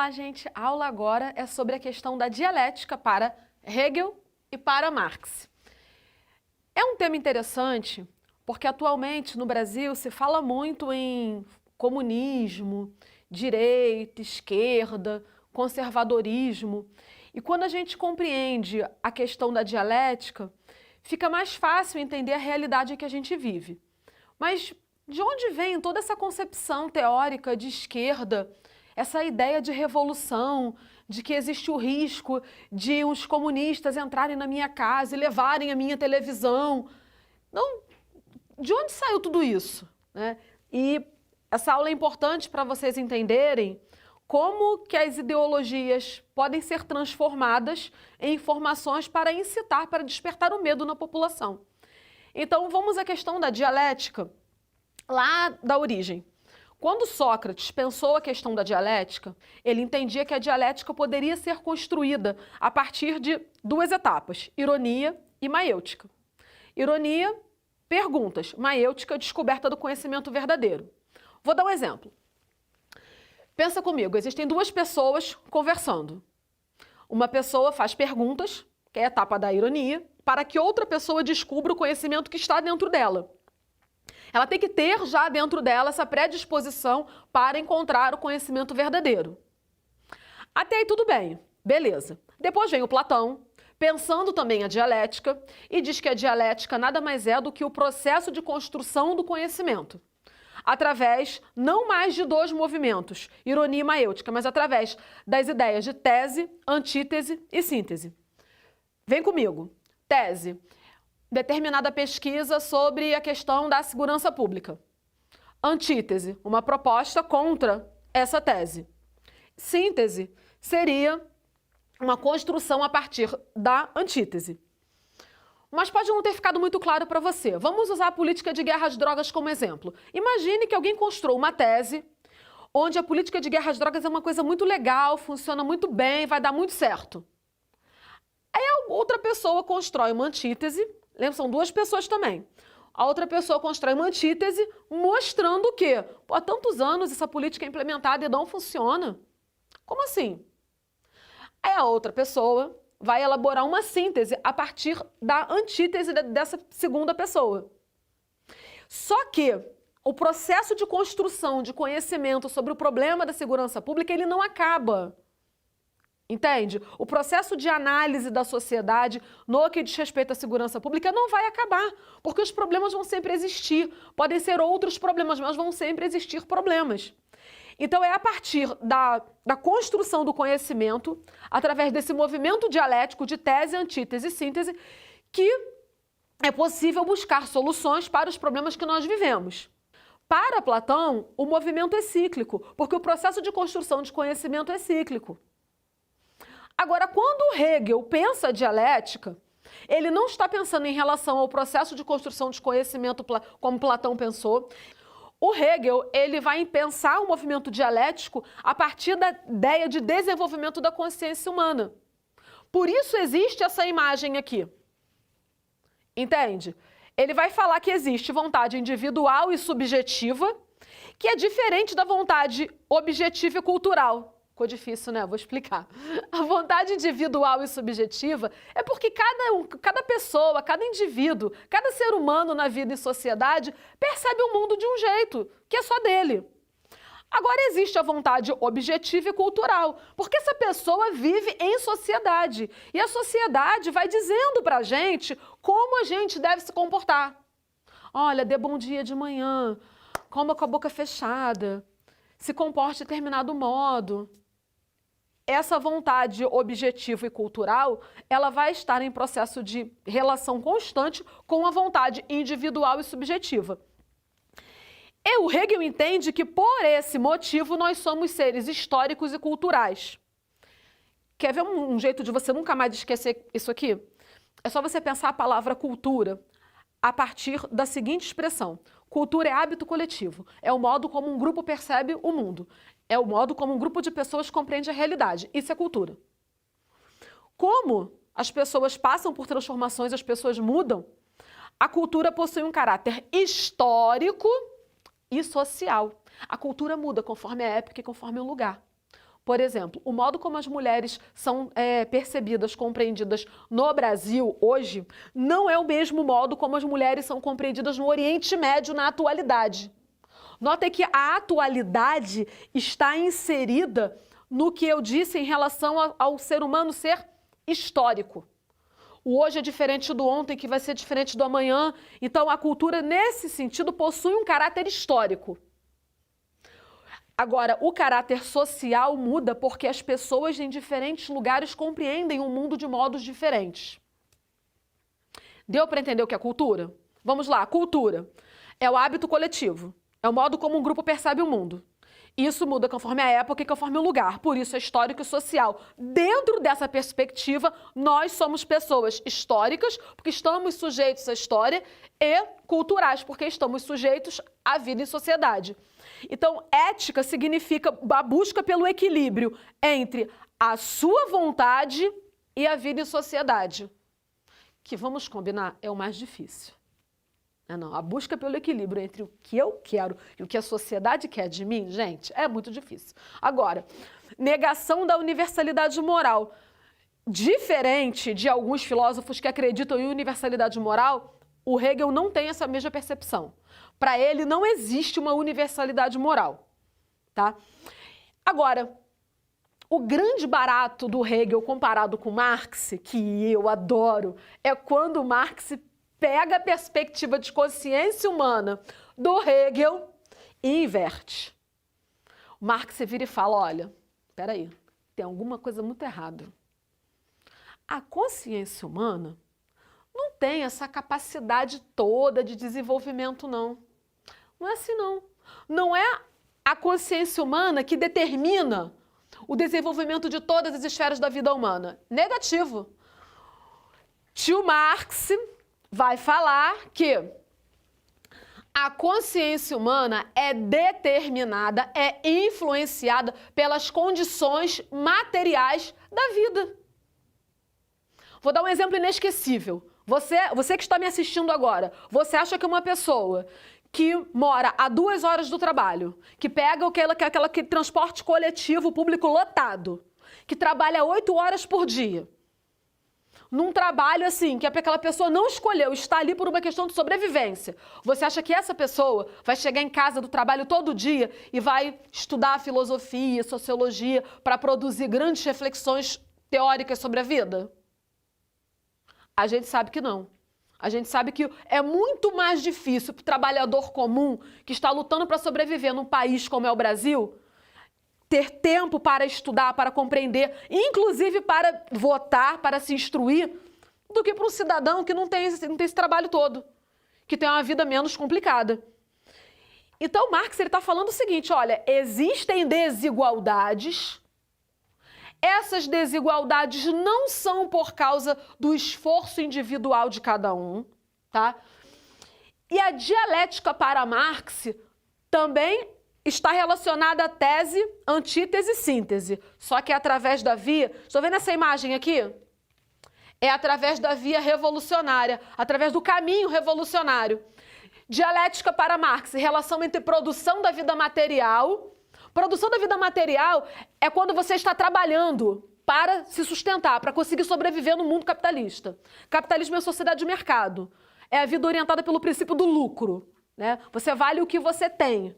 lá, gente. A aula agora é sobre a questão da dialética para Hegel e para Marx. É um tema interessante porque atualmente no Brasil se fala muito em comunismo, direita, esquerda, conservadorismo. E quando a gente compreende a questão da dialética, fica mais fácil entender a realidade em que a gente vive. Mas de onde vem toda essa concepção teórica de esquerda, essa ideia de revolução, de que existe o risco de os comunistas entrarem na minha casa e levarem a minha televisão? Não, de onde saiu tudo isso, né? E essa aula é importante para vocês entenderem como que as ideologias podem ser transformadas em informações para incitar, para despertar o medo na população. Então vamos à questão da dialética, lá da origem. Quando Sócrates pensou a questão da dialética, ele entendia que a dialética poderia ser construída a partir de duas etapas, ironia e maiêutica. Ironia, perguntas, maiêutica, descoberta do conhecimento verdadeiro. Vou dar um exemplo. Pensa comigo, existem duas pessoas conversando. Uma pessoa faz perguntas, que é a etapa da ironia, para que outra pessoa descubra o conhecimento que está dentro dela. Ela tem que ter já dentro dela essa predisposição para encontrar o conhecimento verdadeiro. Até aí tudo bem, beleza. Depois vem o Platão, pensando também a dialética, e diz que a dialética nada mais é do que o processo de construção do conhecimento. Através não mais de dois movimentos, ironia e maiêutica, mas através das ideias de tese, antítese e síntese. Vem comigo. Tese. Determinada pesquisa sobre a questão da segurança pública. Antítese, uma proposta contra essa tese. Síntese seria uma construção a partir da antítese. Mas pode não ter ficado muito claro para você. Vamos usar a política de guerra às drogas como exemplo. Imagine que alguém construiu uma tese onde a política de guerra às drogas é uma coisa muito legal, funciona muito bem, vai dar muito certo. Aí a outra pessoa constrói uma antítese. Lembra, são duas pessoas também. A outra pessoa constrói uma antítese mostrando o quê? Pô, há tantos anos essa política é implementada e não funciona. Como assim? Aí a outra pessoa vai elaborar uma síntese a partir da antítese dessa segunda pessoa. Só que o processo de construção de conhecimento sobre o problema da segurança pública, ele não acaba. Entende? O processo de análise da sociedade no que diz respeito à segurança pública não vai acabar, porque os problemas vão sempre existir. Podem ser outros problemas, mas vão sempre existir problemas. Então é a partir da construção do conhecimento, através desse movimento dialético de tese, antítese e síntese, que é possível buscar soluções para os problemas que nós vivemos. Para Platão, o movimento é cíclico, porque o processo de construção de conhecimento é cíclico. Agora, quando Hegel pensa a dialética, ele não está pensando em relação ao processo de construção de conhecimento como Platão pensou. O Hegel, ele vai pensar o movimento dialético a partir da ideia de desenvolvimento da consciência humana. Por isso existe essa imagem aqui. Entende? Ele vai falar que existe vontade individual e subjetiva, que é diferente da vontade objetiva e cultural. Ficou difícil, né? Vou explicar. A vontade individual e subjetiva é porque cada pessoa, cada indivíduo, cada ser humano na vida e sociedade percebe o mundo de um jeito, que é só dele. Agora existe a vontade objetiva e cultural, porque essa pessoa vive em sociedade e a sociedade vai dizendo pra gente como a gente deve se comportar. Olha, dê bom dia de manhã, coma com a boca fechada, se comporte de determinado modo. Essa vontade objetiva e cultural, ela vai estar em processo de relação constante com a vontade individual e subjetiva. E o Hegel entende que, por esse motivo, nós somos seres históricos e culturais. Quer ver um jeito de você nunca mais esquecer isso aqui? É só você pensar a palavra cultura a partir da seguinte expressão. Cultura é hábito coletivo, é o modo como um grupo percebe o mundo, é o modo como um grupo de pessoas compreende a realidade. Isso é cultura. Como as pessoas passam por transformações, as pessoas mudam, a cultura possui um caráter histórico e social. A cultura muda conforme a época e conforme o lugar. Por exemplo, o modo como as mulheres são percebidas, compreendidas no Brasil hoje, não é o mesmo modo como as mulheres são compreendidas no Oriente Médio na atualidade. Notem que a atualidade está inserida no que eu disse em relação ao ser humano ser histórico. O hoje é diferente do ontem, que vai ser diferente do amanhã. Então, a cultura, nesse sentido, possui um caráter histórico. Agora, o caráter social muda porque as pessoas em diferentes lugares compreendem o mundo de modos diferentes. Deu para entender o que é cultura? Vamos lá, cultura é o hábito coletivo, é o modo como um grupo percebe o mundo. Isso muda conforme a época e conforme o lugar, por isso é histórico e social. Dentro dessa perspectiva, nós somos pessoas históricas, porque estamos sujeitos à história, e culturais, porque estamos sujeitos à vida em sociedade. Então, ética significa a busca pelo equilíbrio entre a sua vontade e a vida em sociedade. Que, vamos combinar, é o mais difícil. Não, a busca pelo equilíbrio entre o que eu quero e o que a sociedade quer de mim, gente, é muito difícil. Agora, negação da universalidade moral. Diferente de alguns filósofos que acreditam em universalidade moral, o Hegel não tem essa mesma percepção. Para ele, não existe uma universalidade moral. Tá? Agora, o grande barato do Hegel comparado com Marx, que eu adoro, é quando Marx pega a perspectiva de consciência humana do Hegel e inverte. O Marx vira e fala, olha, espera aí, tem alguma coisa muito errada. A consciência humana não tem essa capacidade toda de desenvolvimento, não. Não é assim, não. Não é a consciência humana que determina o desenvolvimento de todas as esferas da vida humana. Negativo. Tio Marx vai falar que a consciência humana é determinada, é influenciada pelas condições materiais da vida. Vou dar um exemplo inesquecível. Você que está me assistindo agora, você acha que uma pessoa que mora a 2 horas do trabalho, que pega aquele transporte coletivo público lotado, que trabalha 8 horas por dia, num trabalho assim, que aquela pessoa não escolheu, está ali por uma questão de sobrevivência. Você acha que essa pessoa vai chegar em casa do trabalho todo dia e vai estudar filosofia, sociologia, para produzir grandes reflexões teóricas sobre a vida? A gente sabe que não. A gente sabe que é muito mais difícil para o trabalhador comum que está lutando para sobreviver num país como é o Brasil, ter tempo para estudar, para compreender, inclusive para votar, para se instruir, do que para um cidadão que não tem esse trabalho todo, que tem uma vida menos complicada. Então, Marx está falando o seguinte, olha, existem desigualdades, essas desigualdades não são por causa do esforço individual de cada um, tá? E a dialética para Marx também está relacionada à tese, antítese e síntese. Só que é através da via... Estou vendo essa imagem aqui? É através da via revolucionária, através do caminho revolucionário. Dialética para Marx, relação entre produção da vida material. Produção da vida material é quando você está trabalhando para se sustentar, para conseguir sobreviver no mundo capitalista. Capitalismo é sociedade de mercado. É a vida orientada pelo princípio do lucro, né? Você vale o que você tem.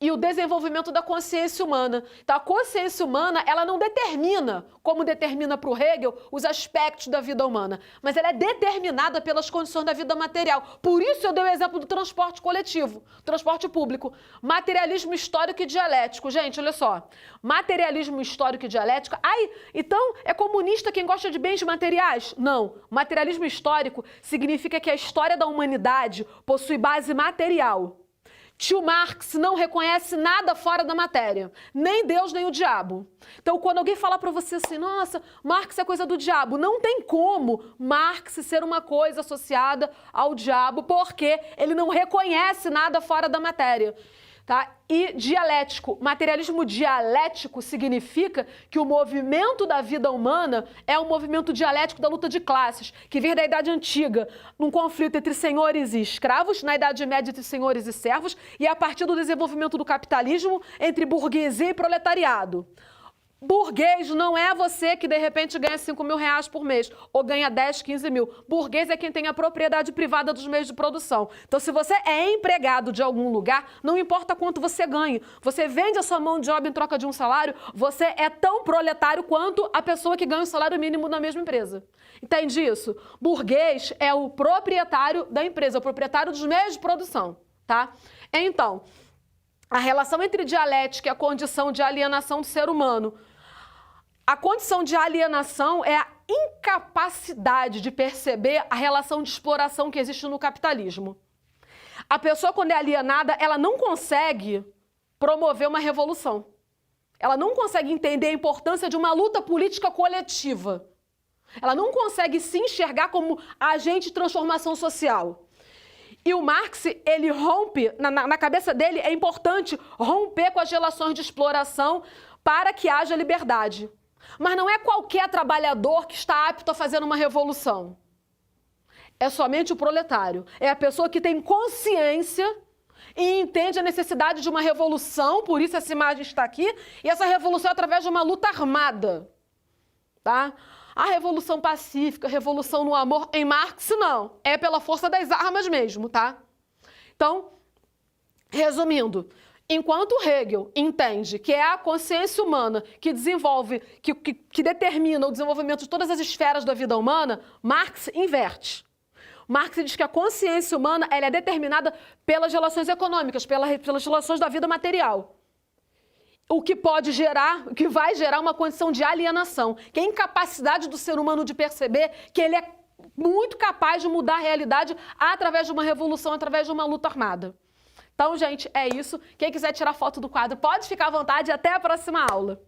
E o desenvolvimento da consciência humana. Então, a consciência humana, ela não determina, como determina para o Hegel, os aspectos da vida humana, mas ela é determinada pelas condições da vida material. Por isso eu dei o exemplo do transporte coletivo, transporte público. Materialismo histórico e dialético. Gente, olha só. Materialismo histórico e dialético. Ai, então é comunista quem gosta de bens materiais? Não. Materialismo histórico significa que a história da humanidade possui base material. Tio Marx não reconhece nada fora da matéria, nem Deus, nem o diabo. Então, quando alguém falar para você assim, nossa, Marx é coisa do diabo, não tem como Marx ser uma coisa associada ao diabo, porque ele não reconhece nada fora da matéria. Tá? E dialético, materialismo dialético significa que o movimento da vida humana é um movimento dialético da luta de classes, que vem da Idade Antiga, num conflito entre senhores e escravos, na Idade Média entre senhores e servos, e a partir do desenvolvimento do capitalismo entre burguesia e proletariado. Burguês não é você que de repente ganha 5 mil reais por mês ou ganha 10, 15 mil. Burguês é quem tem a propriedade privada dos meios de produção. Então, se você é empregado de algum lugar, não importa quanto você ganhe. Você vende a sua mão de obra em troca de um salário, você é tão proletário quanto a pessoa que ganha o salário mínimo na mesma empresa. Entende isso? Burguês é o proprietário da empresa, o proprietário dos meios de produção, tá? Então, a relação entre dialética e a condição de alienação do ser humano. A condição de alienação é a incapacidade de perceber a relação de exploração que existe no capitalismo. A pessoa, quando é alienada, ela não consegue promover uma revolução. Ela não consegue entender a importância de uma luta política coletiva. Ela não consegue se enxergar como agente de transformação social. E o Marx, ele rompe, na cabeça dele, é importante romper com as relações de exploração para que haja liberdade. Mas não é qualquer trabalhador que está apto a fazer uma revolução. É somente o proletário. É a pessoa que tem consciência e entende a necessidade de uma revolução, por isso essa imagem está aqui, e essa revolução é através de uma luta armada. Tá? A revolução pacífica, a revolução no amor, em Marx, não. É pela força das armas mesmo, tá? Então, resumindo, enquanto Hegel entende que é a consciência humana que desenvolve, que determina o desenvolvimento de todas as esferas da vida humana, Marx inverte. Marx diz que a consciência humana ela é determinada pelas relações econômicas, pelas relações da vida material. O que pode gerar, o que vai gerar uma condição de alienação, que é a incapacidade do ser humano de perceber que ele é muito capaz de mudar a realidade através de uma revolução, através de uma luta armada. Então, gente, é isso. Quem quiser tirar foto do quadro pode ficar à vontade e até a próxima aula.